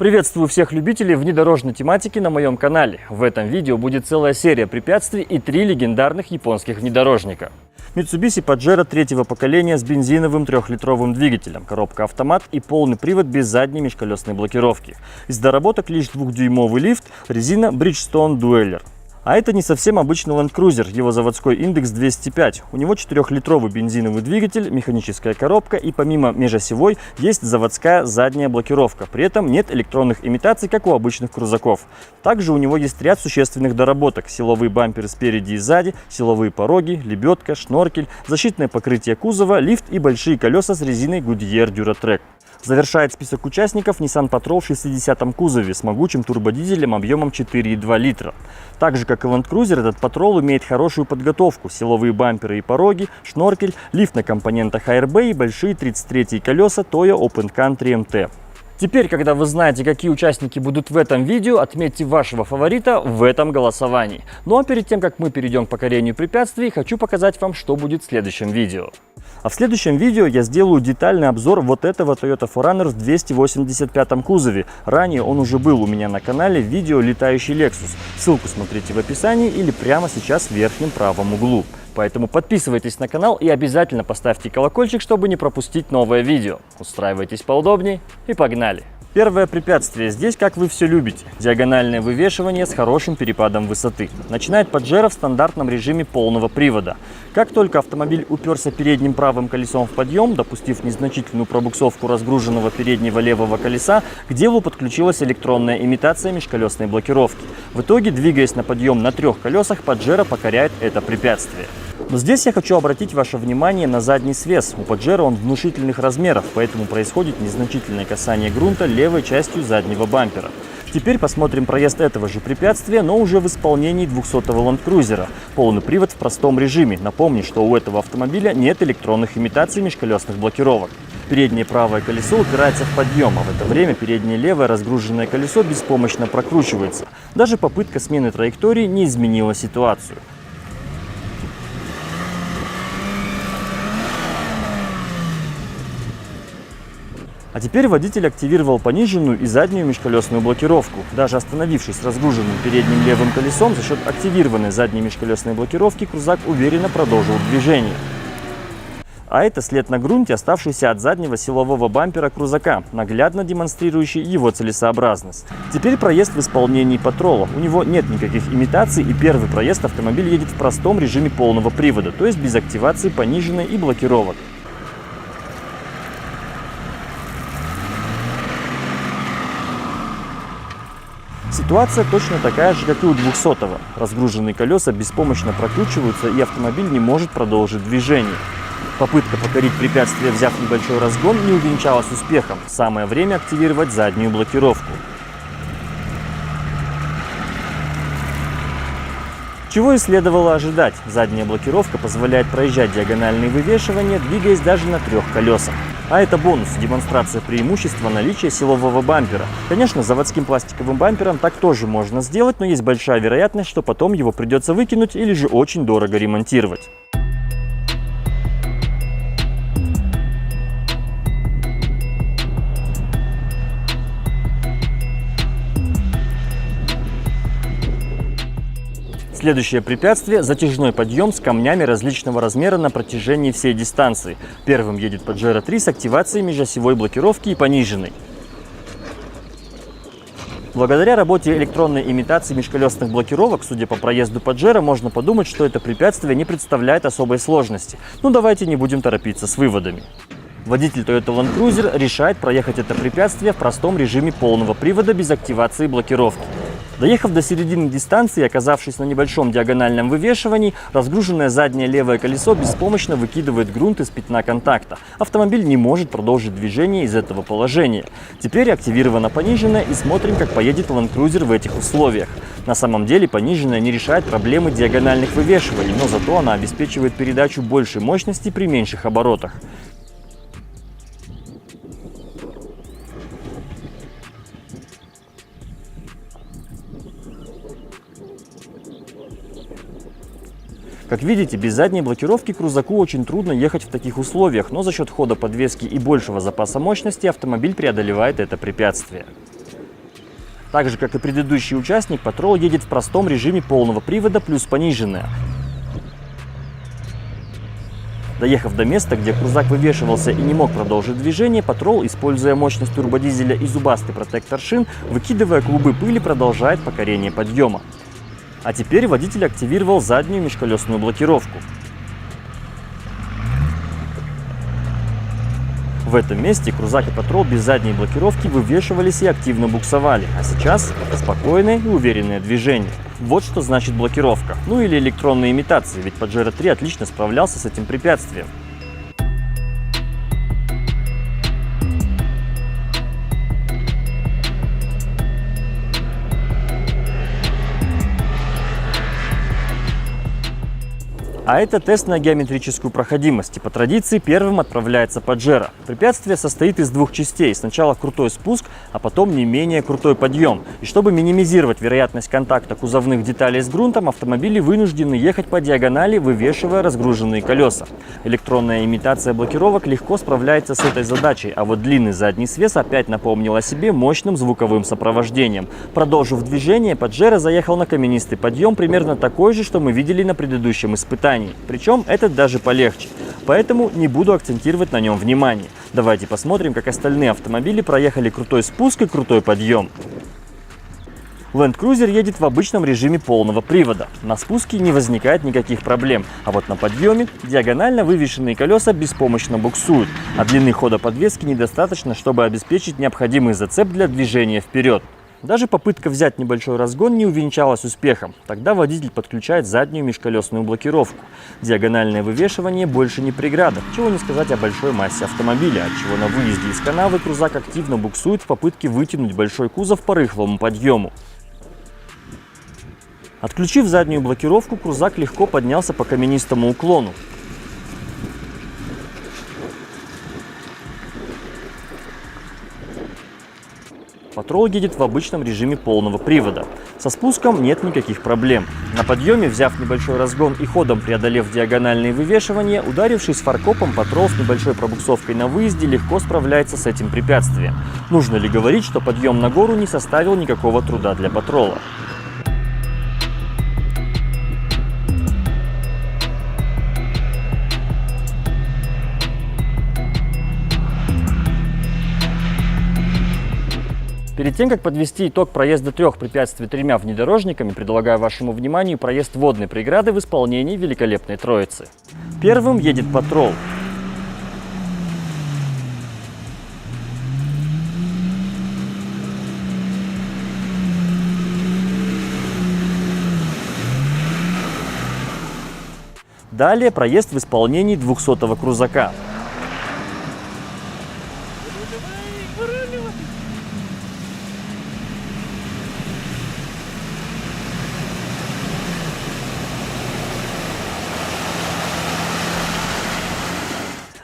Приветствую всех любителей внедорожной тематики на моем канале. В этом видео будет целая серия препятствий и 3 легендарных японских внедорожника. Mitsubishi Pajero третьего поколения с бензиновым 3-литровым двигателем, коробка автомат и полный привод без задней межколесной блокировки. Из доработок лишь 2-дюймовый лифт, резина Bridgestone Dweller. А это не совсем обычный Land Cruiser, его заводской индекс 205. У него 4-литровый бензиновый двигатель, механическая коробка и помимо межосевой есть заводская задняя блокировка. При этом нет электронных имитаций, как у обычных крузаков. Также у него есть ряд существенных доработок. Силовые бамперы спереди и сзади, силовые пороги, лебедка, шноркель, защитное покрытие кузова, лифт и большие колеса с резиной Goodyear Duratrack. Завершает список участников Nissan Patrol в 60-м кузове с могучим турбодизелем объемом 4,2 литра. Так же, как и Land Cruiser, этот Patrol имеет хорошую подготовку. Силовые бамперы и пороги, шноркель, лифт на компонентах ARB и большие 33-е колеса Toyo Open Country MT. Теперь, когда вы знаете, какие участники будут в этом видео, отметьте вашего фаворита в этом голосовании. Ну а перед тем, как мы перейдем к покорению препятствий, хочу показать вам, что будет в следующем видео. А в следующем видео я сделаю детальный обзор вот этого Toyota 4Runner в 285-м кузове. Ранее он уже был у меня на канале в видео «Летающий Lexus». Ссылку смотрите в описании или прямо сейчас в верхнем правом углу. Поэтому подписывайтесь на канал и обязательно поставьте колокольчик, чтобы не пропустить новое видео. Устраивайтесь поудобнее и погнали! Первое препятствие здесь, как вы все любите, диагональное вывешивание с хорошим перепадом высоты. Начинает Pajero в стандартном режиме полного привода. Как только автомобиль уперся передним правым колесом в подъем, допустив незначительную пробуксовку разгруженного переднего левого колеса, к делу подключилась электронная имитация межколесной блокировки. В итоге, двигаясь на подъем на 3 колесах, Pajero покоряет это препятствие. Но здесь я хочу обратить ваше внимание на задний свес. У Pajero он внушительных размеров, поэтому происходит незначительное касание грунта левой частью заднего бампера. Теперь посмотрим проезд этого же препятствия, но уже в исполнении 200-го Land Cruiser. Полный привод в простом режиме. Напомню, что у этого автомобиля нет электронных имитаций межколесных блокировок. Переднее правое колесо упирается в подъем, а в это время переднее левое разгруженное колесо беспомощно прокручивается. Даже попытка смены траектории не изменила ситуацию. А теперь водитель активировал пониженную и заднюю межколесную блокировку. Даже остановившись с разгруженным передним левым колесом, за счет активированной задней межколесной блокировки крузак уверенно продолжил движение. А это след на грунте, оставшийся от заднего силового бампера крузака, наглядно демонстрирующий его целесообразность. Теперь проезд в исполнении Patrol. У него нет никаких имитаций, и первый проезд автомобиль едет в простом режиме полного привода, то есть без активации пониженной и блокировок. Ситуация точно такая же, как и у 200-го. Разгруженные колеса беспомощно прокручиваются, и автомобиль не может продолжить движение. Попытка покорить препятствие, взяв небольшой разгон, не увенчалась успехом. Самое время активировать заднюю блокировку. Чего и следовало ожидать. Задняя блокировка позволяет проезжать диагональные вывешивания, двигаясь даже на 3 колесах. А это бонус, демонстрация преимущества наличия силового бампера. Конечно, заводским пластиковым бампером так тоже можно сделать, но есть большая вероятность, что потом его придется выкинуть или же очень дорого ремонтировать. Следующее препятствие – затяжной подъем с камнями различного размера на протяжении всей дистанции. Первым едет Pajero 3 с активацией межосевой блокировки и пониженной. Благодаря работе электронной имитации межколесных блокировок, судя по проезду Pajero, можно подумать, что это препятствие не представляет особой сложности. Но давайте не будем торопиться с выводами. Водитель Toyota Land Cruiser решает проехать это препятствие в простом режиме полного привода без активации блокировки. Доехав до середины дистанции и оказавшись на небольшом диагональном вывешивании, разгруженное заднее левое колесо беспомощно выкидывает грунт из пятна контакта. Автомобиль не может продолжить движение из этого положения. Теперь активирована пониженная и смотрим, как поедет Land Cruiser в этих условиях. На самом деле пониженная не решает проблемы диагональных вывешиваний, но зато она обеспечивает передачу большей мощности при меньших оборотах. Как видите, без задней блокировки крузаку очень трудно ехать в таких условиях, но за счет хода подвески и большего запаса мощности автомобиль преодолевает это препятствие. Так же, как и предыдущий участник, Patrol едет в простом режиме полного привода плюс пониженная. Доехав до места, где крузак вывешивался и не мог продолжить движение, Patrol, используя мощность турбодизеля и зубастый протектор шин, выкидывая клубы пыли, продолжает покорение подъема. А теперь водитель активировал заднюю межколесную блокировку. В этом месте крузак и Patrol без задней блокировки вывешивались и активно буксовали, а сейчас спокойное и уверенное движение. Вот что значит блокировка. Ну или электронные имитации, ведь Pajero 3 отлично справлялся с этим препятствием. А это тест на геометрическую проходимость. И по традиции первым отправляется Pajero. Препятствие состоит из двух частей. Сначала крутой спуск, а потом не менее крутой подъем. И чтобы минимизировать вероятность контакта кузовных деталей с грунтом, автомобили вынуждены ехать по диагонали, вывешивая разгруженные колеса. Электронная имитация блокировок легко справляется с этой задачей, а вот длинный задний свес опять напомнил о себе мощным звуковым сопровождением. Продолжив движение, Pajero заехал на каменистый подъем, примерно такой же, что мы видели на предыдущем испытании. Причем этот даже полегче, поэтому не буду акцентировать на нем внимание. Давайте посмотрим, как остальные автомобили проехали крутой спуск и крутой подъем. Land Cruiser едет в обычном режиме полного привода. На спуске не возникает никаких проблем, а вот на подъеме диагонально вывешенные колеса беспомощно буксуют, а длины хода подвески недостаточно, чтобы обеспечить необходимый зацеп для движения вперед. Даже попытка взять небольшой разгон не увенчалась успехом. Тогда водитель подключает заднюю межколесную блокировку. Диагональное вывешивание больше не преграда, чего не сказать о большой массе автомобиля, отчего на выезде из канавы крузак активно буксует в попытке вытянуть большой кузов по рыхлому подъему. Отключив заднюю блокировку, крузак легко поднялся по каменистому уклону. Patrol едет в обычном режиме полного привода. Со спуском нет никаких проблем. На подъеме, взяв небольшой разгон и ходом преодолев диагональные вывешивания, ударившись фаркопом, Patrol с небольшой пробуксовкой на выезде легко справляется с этим препятствием. Нужно ли говорить, что подъем на гору не составил никакого труда для Patrol? Перед тем, как подвести итог проезда 3 препятствий 3 внедорожниками, предлагаю вашему вниманию проезд водной преграды в исполнении великолепной троицы. Первым едет Patrol. Далее проезд в исполнении 200-го крузака.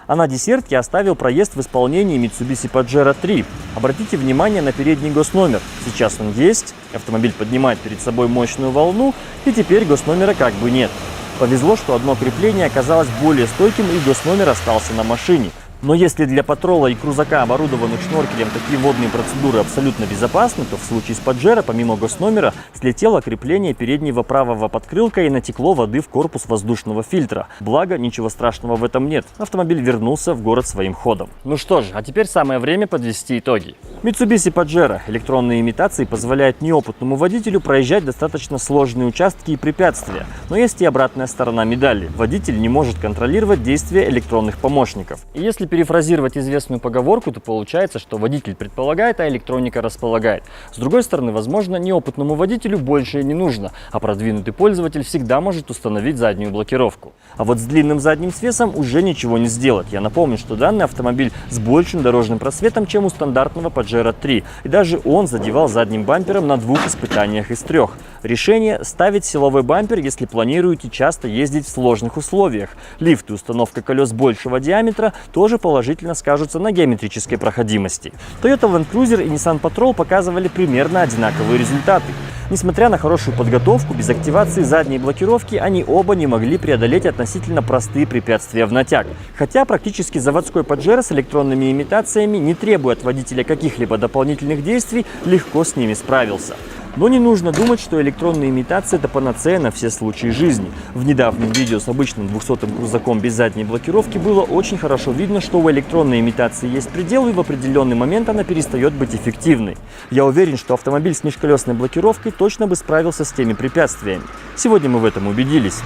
А на десерт я оставил проезд в исполнении Mitsubishi Pajero 3. Обратите внимание на передний госномер. Сейчас он есть, автомобиль поднимает перед собой мощную волну, и теперь госномера как бы нет. Повезло, что одно крепление оказалось более стойким, и госномер остался на машине. Но если для Патрола и крузака, оборудованных шноркелем, такие водные процедуры абсолютно безопасны, то в случае с Pajero, помимо госномера, слетело крепление переднего правого подкрылка и натекло воды в корпус воздушного фильтра. Благо, ничего страшного в этом нет. Автомобиль вернулся в город своим ходом. Ну что же, а теперь самое время подвести итоги. Mitsubishi Pajero электронные имитации позволяют неопытному водителю проезжать достаточно сложные участки и препятствия. Но есть и обратная сторона медали. Водитель не может контролировать действия электронных помощников. И если перефразировать известную поговорку, то получается, что водитель предполагает, а электроника располагает. С другой стороны, возможно, неопытному водителю больше и не нужно, а продвинутый пользователь всегда может установить заднюю блокировку. А вот с длинным задним свесом уже ничего не сделать. Я напомню, что данный автомобиль с большим дорожным просветом, чем у стандартного Pajero 3. И даже он задевал задним бампером на 2 испытаниях из 3. Решение – ставить силовой бампер, если планируете часто ездить в сложных условиях. Лифт и установка колес большего диаметра тоже положительно скажутся на геометрической проходимости. Toyota Land Cruiser и Nissan Patrol показывали примерно одинаковые результаты. Несмотря на хорошую подготовку, без активации задней блокировки они оба не могли преодолеть относительно простые препятствия в натяг. Хотя практически заводской Паджеро с электронными имитациями, не требуя от водителя каких-либо дополнительных действий, легко с ними справился. Но не нужно думать, что электронные имитации – это панацея на все случаи жизни. В недавнем видео с обычным 200-м крузаком без задней блокировки было очень хорошо видно, что у электронной имитации есть предел, и в определенный момент она перестает быть эффективной. Я уверен, что автомобиль с межколесной блокировкой точно бы справился с теми препятствиями. Сегодня мы в этом убедились.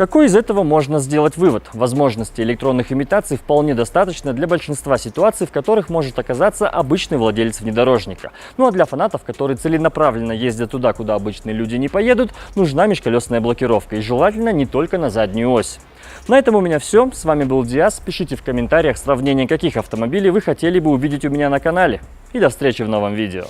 Какой из этого можно сделать вывод? Возможности электронных имитаций вполне достаточно для большинства ситуаций, в которых может оказаться обычный владелец внедорожника. Ну а для фанатов, которые целенаправленно ездят туда, куда обычные люди не поедут, нужна межколесная блокировка, и желательно не только на заднюю ось. На этом у меня все. С вами был Диас. Пишите в комментариях сравнение, каких автомобилей вы хотели бы увидеть у меня на канале. И до встречи в новом видео.